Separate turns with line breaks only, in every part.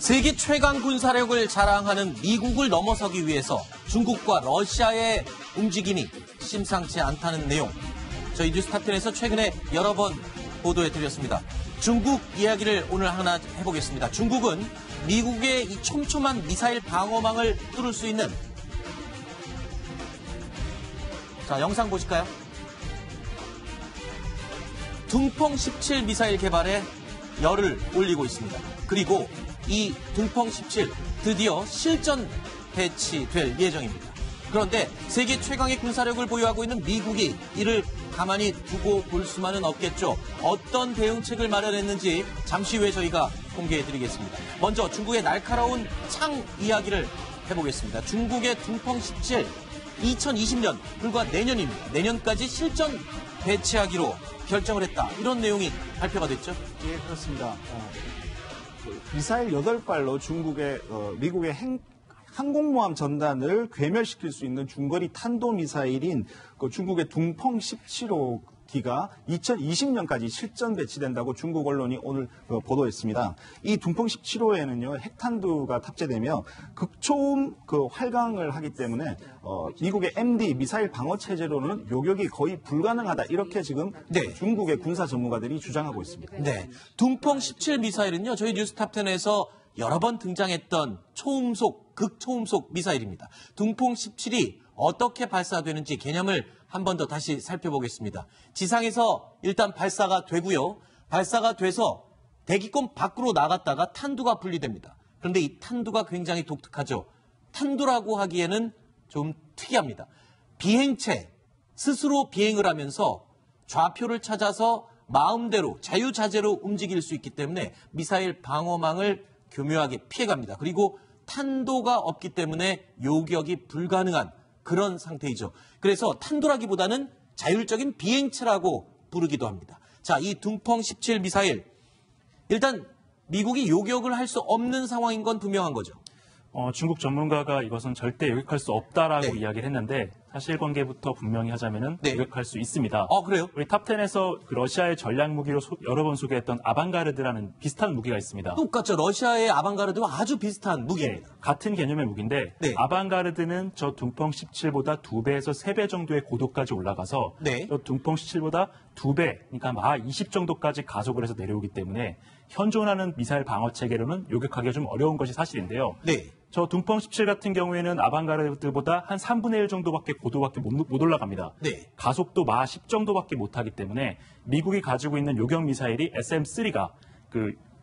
세계 최강 군사력을 자랑하는 미국을 넘어서기 위해서 중국과 러시아의 움직임이 심상치 않다는 내용. 저희 뉴스탑10에서 최근에 여러 번 보도해드렸습니다. 중국 이야기를 오늘 하나 해보겠습니다. 중국은 미국의 이 촘촘한 미사일 방어망을 뚫을 수 있는, 자, 영상 보실까요? 둥펑 17 미사일 개발에 열을 올리고 있습니다. 그리고 이 둥펑 17 드디어 실전 배치될 예정입니다. 그런데 세계 최강의 군사력을 보유하고 있는 미국이 이를 가만히 두고 볼 수만은 없겠죠. 어떤 대응책을 마련했는지 잠시 후에 저희가 공개해드리겠습니다. 먼저 중국의 날카로운 창 이야기를 해보겠습니다. 중국의 둥펑 17 2020년 불과 내년입니다. 내년까지 실전 배치하기로 결정을 했다. 이런 내용이 발표가 됐죠?
예, 그렇습니다. 미사일 8발로 미국의 항공모함 전단을 괴멸시킬 수 있는 중거리 탄도미사일인 중국의 둥펑 17호기가 2020년까지 실전 배치된다고 중국 언론이 오늘 보도했습니다. 이 둥펑 17호에는요, 핵탄두가 탑재되며 극초음 활강을 하기 때문에 미국의 MD 미사일 방어 체제로는 요격이 거의 불가능하다. 이렇게 지금 중국의 군사 전문가들이 주장하고 있습니다.
네, 둥펑 17 미사일은요, 저희 뉴스탑10에서 여러 번 등장했던 극초음속 미사일입니다. 둥펑 17이 어떻게 발사되는지 개념을 한 번 더 다시 살펴보겠습니다. 지상에서 일단 발사가 되고요. 발사가 돼서 대기권 밖으로 나갔다가 탄두가 분리됩니다. 그런데 이 탄두가 굉장히 독특하죠. 탄두라고 하기에는 좀 특이합니다. 비행체, 스스로 비행을 하면서 좌표를 찾아서 마음대로 자유자재로 움직일 수 있기 때문에 미사일 방어망을 교묘하게 피해갑니다. 그리고 탄도가 없기 때문에 요격이 불가능한 그런 상태이죠. 그래서 탄도라기보다는 자율적인 비행체라고 부르기도 합니다. 자, 이 둥펑 17 미사일, 일단 미국이 요격을 할 수 없는 상황인 건 분명한 거죠.
중국 전문가가 이것은 절대 요격할 수 없다라고 이야기를 했는데 사실관계부터 분명히 하자면은 요격할 수 있습니다.
그래요?
우리 탑10에서 러시아의 전략 무기로 여러 번 소개했던 아방가르드라는 비슷한 무기가 있습니다.
똑같죠. 러시아의 아방가르드와 아주 비슷한 무기입니다.
같은 개념의 무기인데 아방가르드는 저 둥펑 17보다 2배에서 3배 정도의 고도까지 올라가서 저 둥펑 17보다 2배, 그러니까 마 20 정도까지 가속을 해서 내려오기 때문에 현존하는 미사일 방어 체계로는 요격하기가 좀 어려운 것이 사실인데요. 저 둥펑 17 같은 경우에는 아방가르드보다 한 3분의 1 정도밖에 고도밖에 못 올라갑니다. 가속도 마 10 정도밖에 못하기 때문에 미국이 가지고 있는 요격 미사일이 SM-3가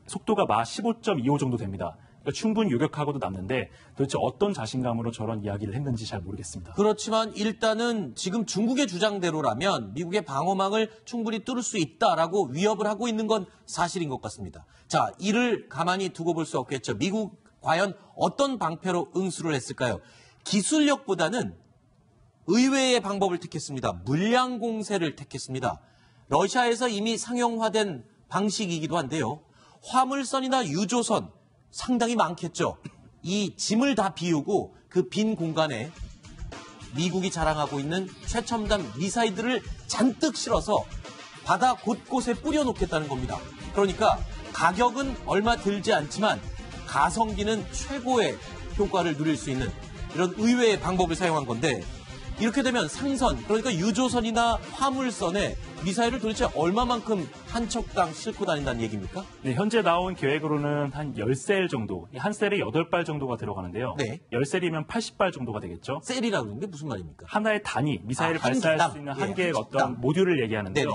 속도가 마 15.25 정도 됩니다. 그러니까 충분히 요격하고도 남는데 도대체 어떤 자신감으로 저런 이야기를 했는지 잘 모르겠습니다.
그렇지만 일단은 지금 중국의 주장대로라면 미국의 방어망을 충분히 뚫을 수 있다라고 위협을 하고 있는 건 사실인 것 같습니다. 자, 이를 가만히 두고 볼 수 없겠죠. 미국 과연 어떤 방패로 응수를 했을까요? 기술력보다는 의외의 방법을 택했습니다. 물량 공세를 택했습니다. 러시아에서 이미 상용화된 방식이기도 한데요. 화물선이나 유조선 상당히 많겠죠. 이 짐을 다 비우고 그 빈 공간에 미국이 자랑하고 있는 최첨단 미사일들을 잔뜩 실어서 바다 곳곳에 뿌려놓겠다는 겁니다. 그러니까 가격은 얼마 들지 않지만 가성비는 최고의 효과를 누릴 수 있는 이런 의외의 방법을 사용한 건데, 이렇게 되면 상선, 그러니까 유조선이나 화물선에 미사일을 도대체 얼마만큼 한 척당 싣고 다닌다는 얘기입니까?
네, 현재 나온 계획으로는 한 10셀 정도, 한 셀에 8발 정도가 들어가는데요. 10셀이면 80발 정도가 되겠죠.
셀이라고 하는 게 무슨 말입니까?
하나의 단위, 미사일을 발사할 수 있는 한 개의 어떤 모듈을 얘기하는데요.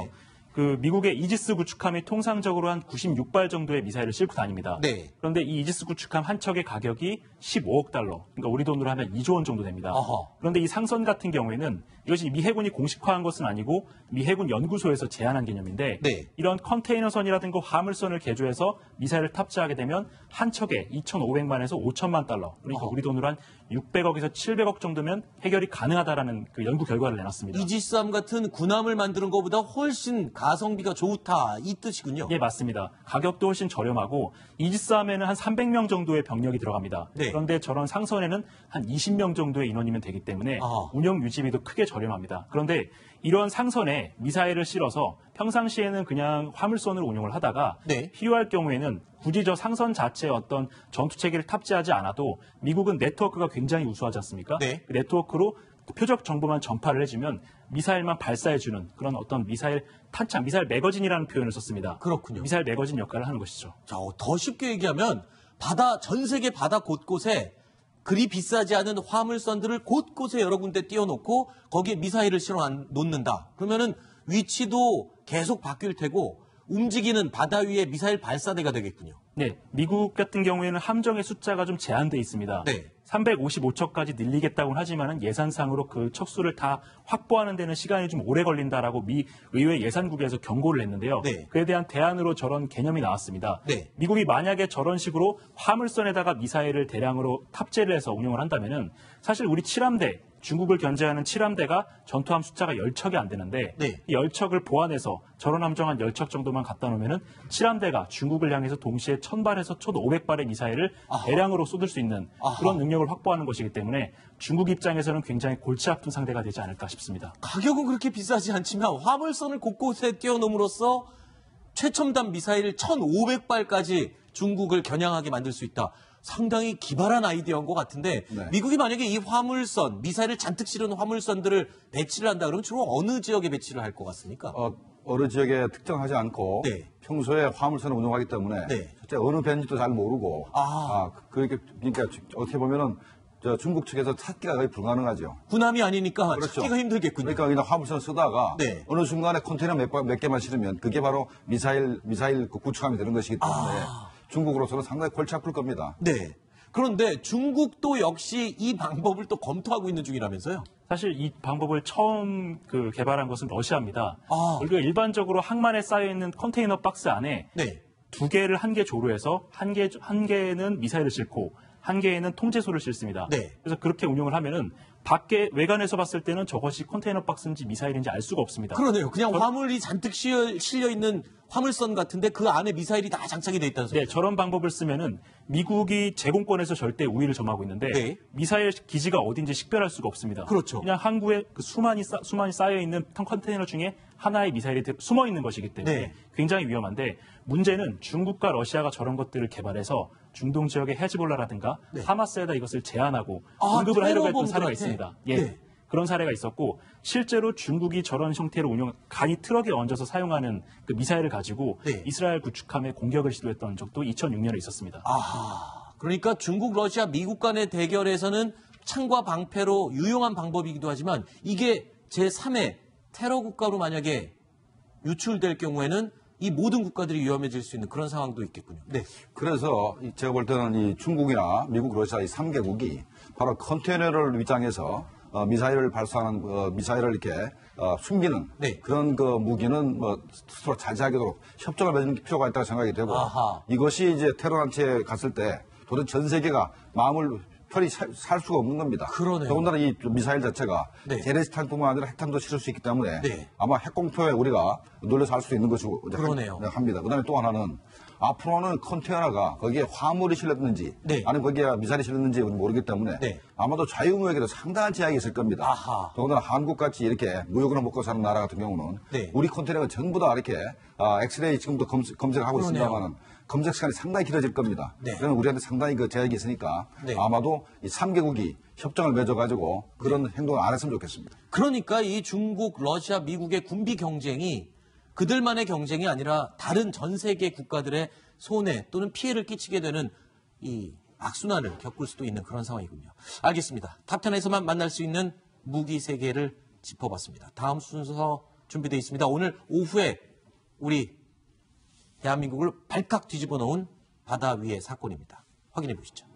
미국의 이지스 구축함이 통상적으로 한 96발 정도의 미사일을 싣고 다닙니다. 그런데 이 이지스 구축함 한 척의 가격이 15억 달러, 그러니까 우리 돈으로 하면 2조 원 정도 됩니다. 그런데 이 상선 같은 경우에는 이것이 미 해군이 공식화한 것은 아니고 미 해군 연구소에서 제안한 개념인데 이런 컨테이너선이라든가 화물선을 개조해서 미사일을 탑재하게 되면 한 척에 2,500만에서 5천만 달러, 그러니까 우리 돈으로 한 600억에서 700억 정도면 해결이 가능하다라는 그 연구 결과를 내놨습니다.
이지스함 같은 군함을 만드는 것보다 훨씬 가성비가 좋다, 이 뜻이군요.
예, 맞습니다. 가격도 훨씬 저렴하고 이지스함에는 한 300명 정도의 병력이 들어갑니다. 그런데 저런 상선에는 한 20명 정도의 인원이면 되기 때문에 운영 유지비도 크게 저렴합니다. 그런데 이런 상선에 미사일을 실어서 평상시에는 그냥 화물선으로 운용을 하다가
네.
필요할 경우에는 굳이 저 상선 자체에 어떤 전투 체계를 탑재하지 않아도 미국은 네트워크가 굉장히 우수하지 않습니까?
네.
그 네트워크로 표적 정보만 전파를 해주면 미사일만 발사해주는 그런 어떤 미사일 탄창, 미사일 매거진이라는 표현을 썼습니다.
그렇군요.
미사일 매거진 역할을 하는 것이죠.
자, 더 쉽게 얘기하면 전 세계 바다 곳곳에 그리 비싸지 않은 화물선들을 곳곳에 여러 군데 띄워놓고 거기에 미사일을 실어 놓는다. 그러면은 위치도 계속 바뀔 테고 움직이는 바다 위에 미사일 발사대가 되겠군요.
네, 미국 같은 경우에는 함정의 숫자가 좀 제한돼 있습니다.
네.
355척까지 늘리겠다고는 하지만 예산상으로 그 척수를 다 확보하는 데는 시간이 좀 오래 걸린다라고 미 의회 예산국에서 경고를 했는데요.
네.
그에 대한 대안으로 저런 개념이 나왔습니다.
네.
미국이 만약에 저런 식으로 화물선에다가 미사일을 대량으로 탑재를 해서 운용을 한다면은 사실 우리 7함대 중국을 견제하는 7함대가 전투함 숫자가 10척이 안 되는데
네.
이 10척을 보완해서 저런 함정 한 10척 정도만 갖다 놓으면은 7함대가 중국을 향해서 동시에 1000발에서 1500발의 미사일을
아하.
대량으로 쏟을 수 있는
아하.
그런 능력을 확보하는 것이기 때문에 중국 입장에서는 굉장히 골치 아픈 상대가 되지 않을까 싶습니다.
가격은 그렇게 비싸지 않지만 화물선을 곳곳에 띄워놓음으로써 최첨단 미사일 1500발까지 중국을 겨냥하게 만들 수 있다. 상당히 기발한 아이디어인 것 같은데
네.
미국이 만약에 이 화물선, 미사일을 잔뜩 실은 화물선들을 배치를 한다 그러면 주로 어느 지역에 배치를 할 것 같습니까?
어느 지역에 특정하지 않고
네.
평소에 화물선을 운영하기 때문에
네.
실제 어느 배인지도 잘 모르고 그러니까 어떻게 보면은 중국 측에서 찾기가 거의 불가능하죠.
군함이 아니니까
그렇죠.
찾기가 힘들겠군요.
그러니까 그냥 화물선 쓰다가
네.
어느 순간에 컨테이너 몇 개만 실으면 그게 바로 미사일 그 구축함이 되는 것이기 때문에 중국으로서는 상당히 골치 아플 겁니다.
네. 그런데 중국도 역시 이 방법을 또 검토하고 있는 중이라면서요?
사실 이 방법을 처음 개발한 것은 러시아입니다.
아.
일반적으로 항만에 쌓여 있는 컨테이너 박스 안에
네.
두 개를 한 개 조로해서 한 개는 미사일을 싣고 한 개에는 통제소를 싣습니다.
네.
그래서 그렇게 운용을 하면은 밖에 외관에서 봤을 때는 저것이 컨테이너 박스인지 미사일인지 알 수가 없습니다.
그러네요. 그냥 화물이 잔뜩 실려 있는 화물선 같은데 그 안에 미사일이 다 장착이 돼 있다는 소리죠.
네, 저런 방법을 쓰면은 미국이 제공권에서 절대 우위를 점하고 있는데
네.
미사일 기지가 어딘지 식별할 수가 없습니다.
그렇죠.
그냥 항구에 그 수많이 쌓여 있는 컨테이너 중에 하나의 미사일이 숨어 있는 것이기 때문에
네.
굉장히 위험한데 문제는 중국과 러시아가 저런 것들을 개발해서 중동 지역의 헤즈볼라라든가 하마스에다 이것을 제한하고 공급을 하려고 했던 사례가 있습니다. 예.
네.
그런 사례가 있었고 실제로 중국이 저런 형태로 간이 트럭에 얹어서 사용하는 그 미사일을 가지고
네.
이스라엘 구축함에 공격을 시도했던 적도 2006년에 있었습니다.
그러니까 중국, 러시아, 미국 간의 대결에서는 창과 방패로 유용한 방법이기도 하지만 이게 제3의 테러 국가로 만약에 유출될 경우에는 이 모든 국가들이 위험해질 수 있는 그런 상황도 있겠군요. 네.
그래서 제가 볼 때는 이 중국이나 미국, 러시아 이 3개국이 바로 컨테이너를 위장해서 미사일을 발사하는 미사일을 이렇게 숨기는
네.
그런 그 무기는 스스로 자제하도록 협정을 맺는 필요가 있다고 생각이 되고 이것이 이제 테러 단체에 갔을 때 도대체 전 세계가 마음을 편히 살 수가 없는 겁니다.
그러네요.
더군다나 이 미사일 자체가
네.
재래식탄뿐만 아니라 핵탄도 실을 수 있기 때문에
네.
아마 핵공포에 우리가 놀려서 할 수 있는 것이고
그러네요.
합니다. 그다음에 또 하나는 앞으로는 컨테이너가 거기에 화물이 실렸는지
네.
아니면 거기에 미사일이 실렸는지 모르기 때문에
네.
아마도 자유무역에도 상당한 제약이 있을 겁니다. 더군다나 한국같이 이렇게 무역으로 먹고 사는 나라 같은 경우는
네.
우리 컨테이너가 전부 다 이렇게 엑스레이 지금도 검색을 하고 있습니다만 검색 시간이 상당히 길어질 겁니다.
네.
그러면 우리한테 상당히 그 제약이 있으니까
네.
아마도 이 3개국이 협정을 맺어가지고 그런 행동을 안 했으면 좋겠습니다.
그러니까 이 중국, 러시아, 미국의 군비 경쟁이 그들만의 경쟁이 아니라 다른 전 세계 국가들의 손해 또는 피해를 끼치게 되는 이 악순환을 겪을 수도 있는 그런 상황이군요. 알겠습니다. 탑10에서만 만날 수 있는 무기 세계를 짚어봤습니다. 다음 순서 준비되어 있습니다. 오늘 오후에 우리 대한민국을 발칵 뒤집어 놓은 바다 위의 사건입니다. 확인해 보시죠.